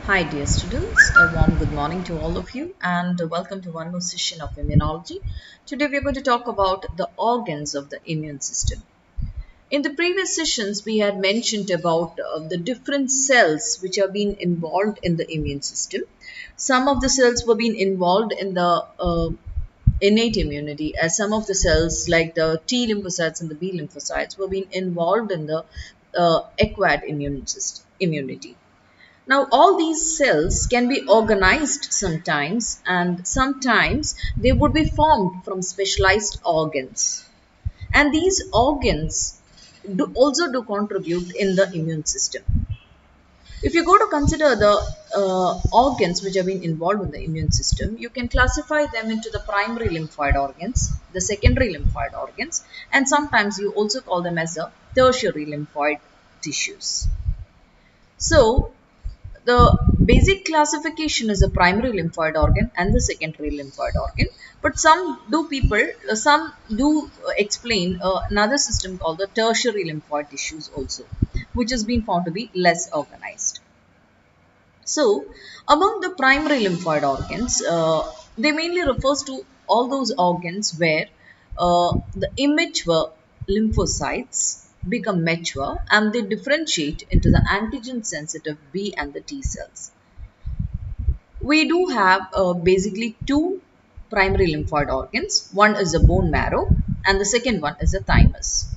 Hi dear students, a warm good morning to all of you and welcome to one more session of immunology. Today we are going to talk about the organs of the immune system. In the previous sessions we had mentioned about the different cells which have been involved in the immune system. Some of the cells were being involved in the innate immunity, as some of the cells like the T lymphocytes and the B lymphocytes were being involved in the acquired immune system, immunity. Now, all these cells can be organized sometimes, and sometimes they would be formed from specialized organs. And these organs also do contribute in the immune system. If you go to consider the organs which have been involved in the immune system, you can classify them into the primary lymphoid organs, the secondary lymphoid organs, and sometimes you also call them as the tertiary lymphoid tissues. So, the basic classification is a primary lymphoid organ and the secondary lymphoid organ, but some do explain another system called the tertiary lymphoid tissues also, which has been found to be less organized. So, among the primary lymphoid organs, they mainly refers to all those organs where the immature lymphocytes become mature and they differentiate into the antigen sensitive B and the T cells. We do have basically two primary lymphoid organs. One is the bone marrow and the second one is the thymus.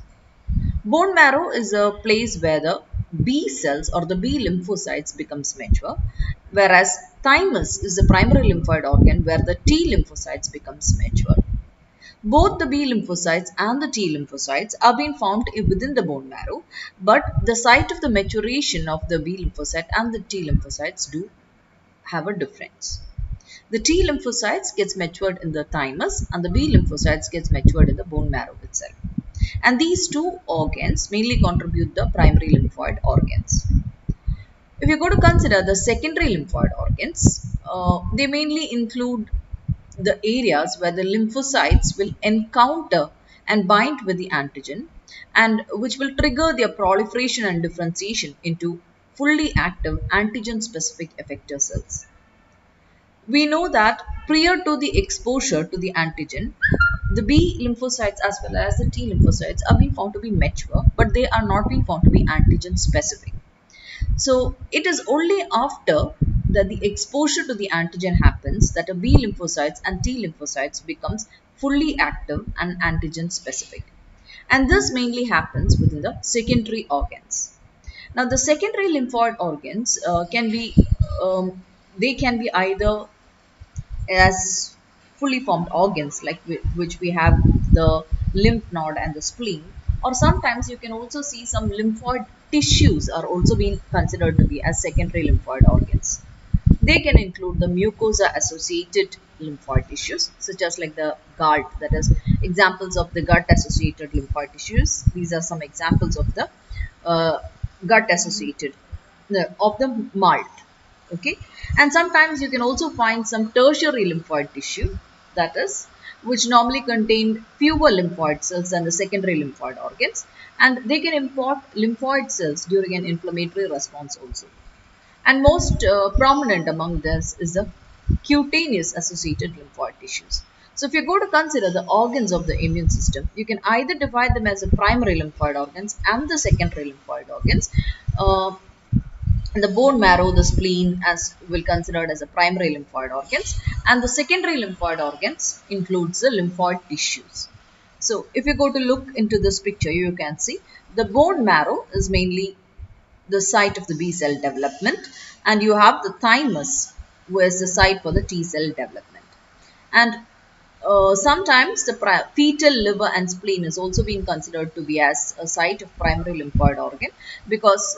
Bone marrow is a place where the B cells or the B lymphocytes becomes mature, whereas thymus is the primary lymphoid organ where the T lymphocytes becomes mature. Both the B lymphocytes and the T lymphocytes are being found within the bone marrow, but the site of the maturation of the B lymphocyte and the T lymphocytes do have a difference. The T lymphocytes gets matured in the thymus and the B lymphocytes gets matured in the bone marrow itself. And these two organs mainly contribute the primary lymphoid organs. If you go to consider the secondary lymphoid organs, they mainly include the areas where the lymphocytes will encounter and bind with the antigen and which will trigger their proliferation and differentiation into fully active antigen specific effector cells. We know that prior to the exposure to the antigen, the B lymphocytes as well as the T lymphocytes are being found to be mature, but they are not being found to be antigen specific. So it is only after that the exposure to the antigen happens that a B lymphocytes and T lymphocytes becomes fully active and antigen specific. And this mainly happens within the secondary organs. Now the secondary lymphoid organs they can be either as fully formed organs like which we have the lymph node and the spleen, or sometimes you can also see some lymphoid tissues are also being considered to be as secondary lymphoid organs. They can include the mucosa associated lymphoid tissues such as like the gut, that is examples of the gut associated lymphoid tissues. These are some examples of the uh, gut associated of the malt. Okay, and sometimes you can also find some tertiary lymphoid tissue, that is which normally contain fewer lymphoid cells than the secondary lymphoid organs, and they can import lymphoid cells during an inflammatory response also. And most prominent among this is the cutaneous associated lymphoid tissues. So if you go to consider the organs of the immune system, you can either divide them as the primary lymphoid organs and the secondary lymphoid organs. Uh, the bone marrow, the spleen as will considered as a primary lymphoid organs, and the secondary lymphoid organs includes the lymphoid tissues. So if you go to look into this picture, you can see the bone marrow is mainly the site of the B cell development, and you have the thymus, which is the site for the T cell development. And sometimes the fetal liver and spleen is also being considered to be as a site of primary lymphoid organ, because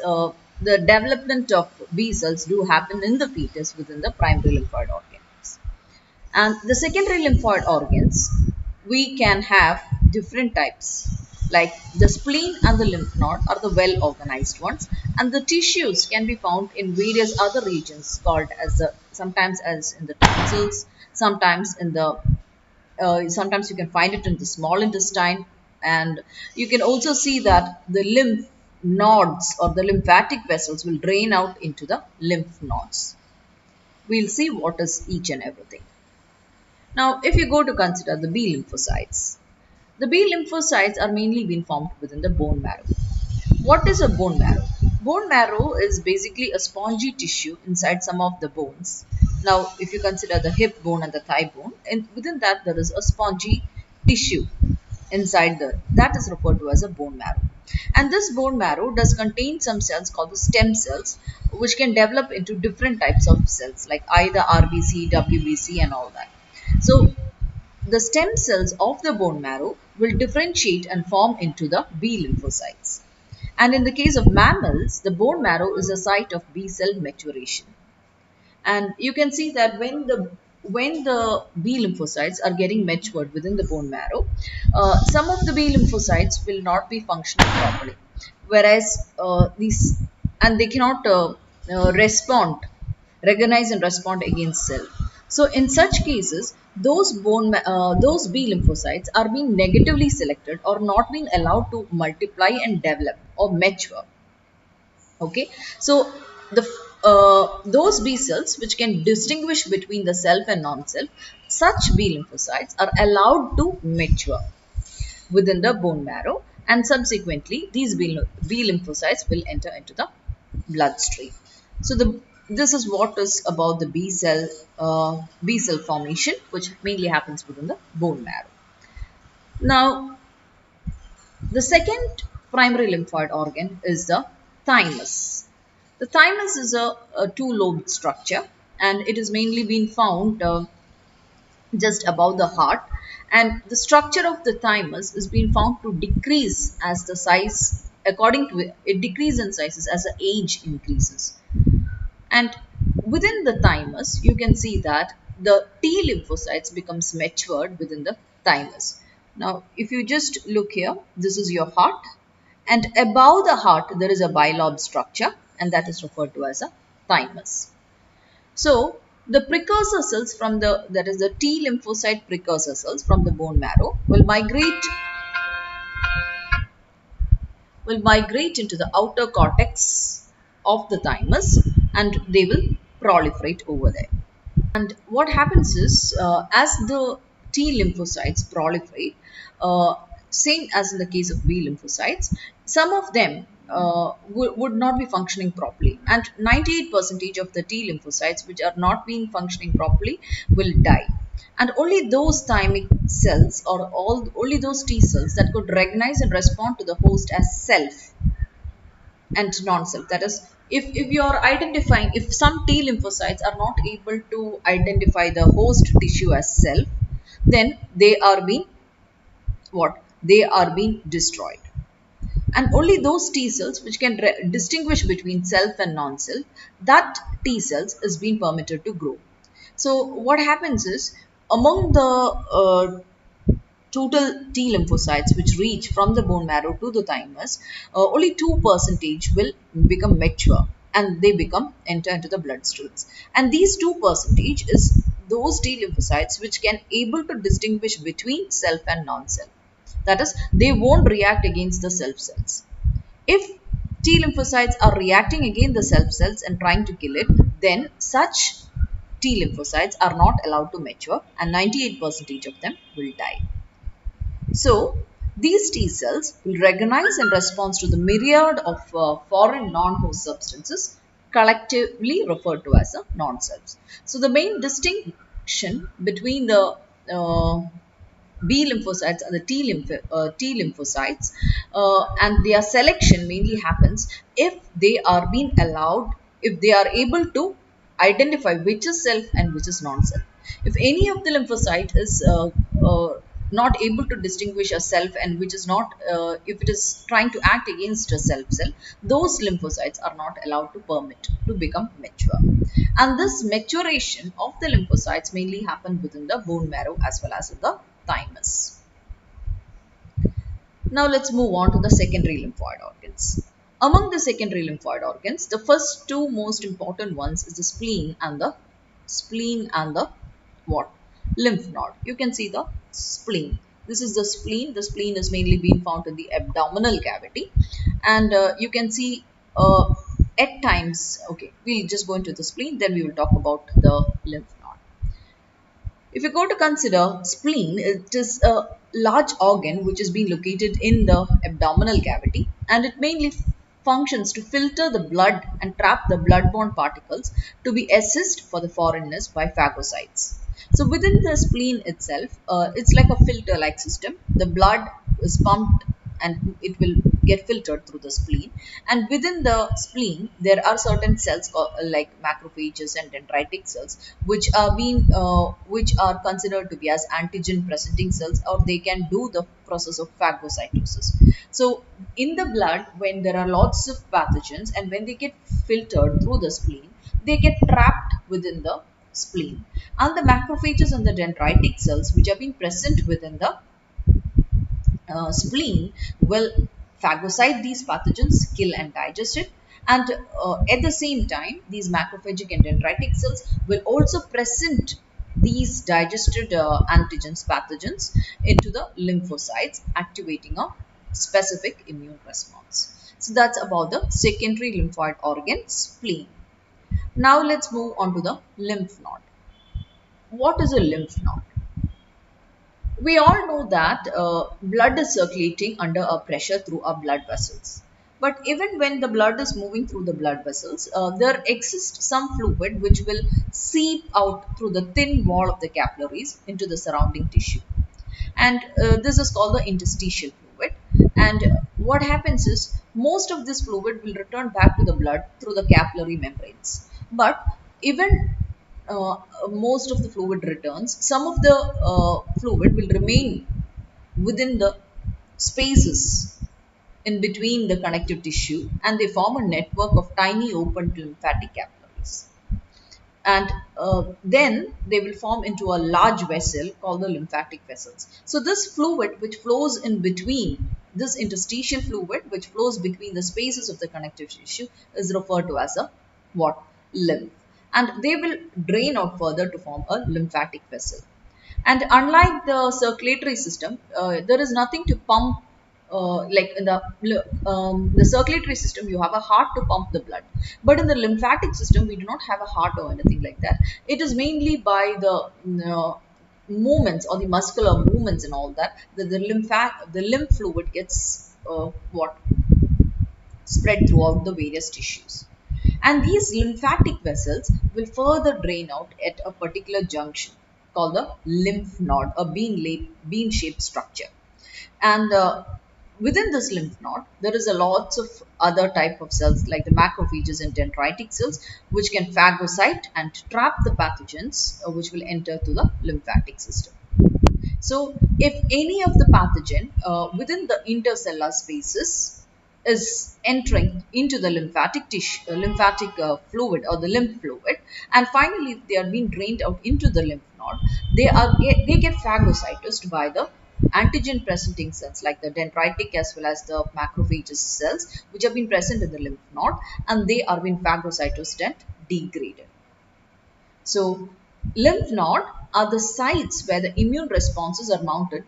the development of B cells do happen in the fetus within the primary lymphoid organs. And the secondary lymphoid organs, we can have different types. Like the spleen and the lymph node are the well organized ones, and the tissues can be found in various other regions called as the sometimes as in the tonsils, sometimes in the sometimes you can find it in the small intestine, and you can also see that the lymph nodes or the lymphatic vessels will drain out into the lymph nodes. We'll see what is each and everything. Now, if you go to consider the B lymphocytes, the B lymphocytes are mainly being formed within the bone marrow. What is a bone marrow? Bone marrow is basically a spongy tissue inside some of the bones. Now, if you consider the hip bone and the thigh bone, and within that there is a spongy tissue inside that is referred to as a bone marrow. And this bone marrow does contain some cells called the stem cells, which can develop into different types of cells like either RBC, WBC and all that. So the stem cells of the bone marrow will differentiate and form into the B lymphocytes. And in the case of mammals, the bone marrow is a site of B cell maturation. And you can see that when the B lymphocytes are getting matured within the bone marrow, some of the B lymphocytes will not be functioning properly, whereas they cannot recognize and respond against cell. So in such cases, those B lymphocytes are being negatively selected or not being allowed to multiply and develop or mature. Okay, so those B cells which can distinguish between the self and non-self, such B lymphocytes are allowed to mature within the bone marrow, and subsequently these B lymphocytes will enter into the bloodstream. So this is what is about the B cell formation, which mainly happens within the bone marrow. Now, the second primary lymphoid organ is the thymus. The thymus is a two-lobed structure, and it is mainly been found just above the heart, and the structure of the thymus is being found to decrease as the size, according to it decreases in sizes as the age increases. And within the thymus, you can see that the T lymphocytes becomes matured within the thymus. Now, if you just look here, this is your heart, and above the heart there is a bilobe structure, and that is referred to as a thymus. So, the precursor cells from that is the T lymphocyte precursor cells from the bone marrow will migrate into the outer cortex of the thymus, and they will proliferate over there. And what happens is, as the T lymphocytes proliferate, same as in the case of B lymphocytes, some of them would not be functioning properly, and 98% of the T lymphocytes which are not being functioning properly will die. And only those thymic cells, or only those T cells that could recognize and respond to the host as self and non-self. That is, if you are identifying, if some T lymphocytes are not able to identify the host tissue as self, then they are being what? They are being destroyed. And only those T cells which can distinguish between self and non-self, that T cells is being permitted to grow. So what happens is, among the total T lymphocytes which reach from the bone marrow to the thymus, only 2% will become mature and they enter into the bloodstreams. And these 2% is those T lymphocytes which can able to distinguish between self and non-self. That is, they won't react against the self cells. If T lymphocytes are reacting against the self cells and trying to kill it, then such T lymphocytes are not allowed to mature, and 98% of them will die. So, these T cells will recognize and respond to the myriad of foreign non-host substances, collectively referred to as non-selves. So, the main distinction between the B lymphocytes and the T lymphocytes and their selection mainly happens if they are being allowed, if they are able to identify which is self and which is non-self. If any of the lymphocyte is not able to distinguish a self and which is not, if it is trying to act against a self cell, those lymphocytes are not allowed to permit to become mature. And this maturation of the lymphocytes mainly happen within the bone marrow as well as in the thymus. Now let's move on to the secondary lymphoid organs. Among the secondary lymphoid organs, the first two most important ones is the spleen and the what? Lymph node. You can see the spleen. This is the spleen. The spleen is mainly being found in the abdominal cavity, and you can see at times. Okay, we'll just go into the spleen, then we will talk about the lymph node. If you're going to consider spleen, it is a large organ which is being located in the abdominal cavity, and it mainly functions to filter the blood and trap the bloodborne particles to be assessed for the foreignness by phagocytes. So within the spleen itself, it's like a filter-like system. The blood is pumped and it will get filtered through the spleen, and within the spleen there are certain cells called, like macrophages and dendritic cells, which are considered to be as antigen presenting cells, or they can do the process of phagocytosis. So in the blood, when there are lots of pathogens and when they get filtered through the spleen, they get trapped within the spleen, and the macrophages and the dendritic cells which have been present within the spleen will phagocyte these pathogens, kill and digest it, and at the same time these macrophagic and dendritic cells will also present these digested antigens, pathogens into the lymphocytes, activating a specific immune response. So that's about the secondary lymphoid organ, spleen. Now let's move on to the lymph node. What is a lymph node? We all know that blood is circulating under a pressure through our blood vessels. But even when the blood is moving through the blood vessels, there exists some fluid which will seep out through the thin wall of the capillaries into the surrounding tissue. And this is called the interstitial fluid. And what happens is most of this fluid will return back to the blood through the capillary membranes. But even most of the fluid returns, some of the fluid will remain within the spaces in between the connective tissue, and they form a network of tiny open lymphatic capillaries. And then they will form into a large vessel called the lymphatic vessels. So this fluid which flows in between, this interstitial fluid which flows between the spaces of the connective tissue, is referred to as a what? Lymph. And they will drain out further to form a lymphatic vessel. And unlike the circulatory system, there is nothing to pump. Like in the circulatory system, you have a heart to pump the blood, but in the lymphatic system, we do not have a heart or anything like that. It is mainly by the movements or the muscular movements and all that the lymph fluid gets what spread throughout the various tissues. And these lymphatic vessels will further drain out at a particular junction called the lymph node, a bean-shaped structure. And within this lymph node, there is a lots of other type of cells like the macrophages and dendritic cells, which can phagocyte and trap the pathogens which will enter to the lymphatic system. So if any of the pathogen within the intercellular spaces is entering into the lymphatic tissue, fluid or the lymph fluid, and finally if they are being drained out into the lymph node, they get phagocytosed by the antigen presenting cells like the dendritic as well as the macrophages cells which have been present in the lymph node, and they are being phagocytosed and degraded. So lymph node are the sites where the immune responses are mounted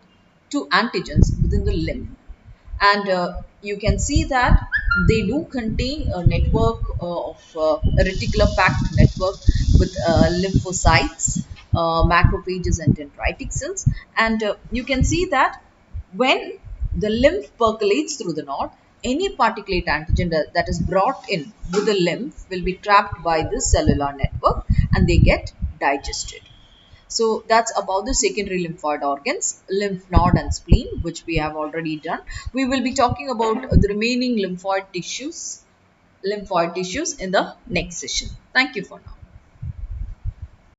to antigens within the lymph. And you can see that they do contain a network a reticular packed network with lymphocytes, macrophages and dendritic cells. And you can see that when the lymph percolates through the node, any particulate antigen that is brought in with the lymph will be trapped by this cellular network and they get digested. So that's about the secondary lymphoid organs, lymph node and spleen, which we have already done. We will be talking about the remaining lymphoid tissues in the next session. Thank you for now.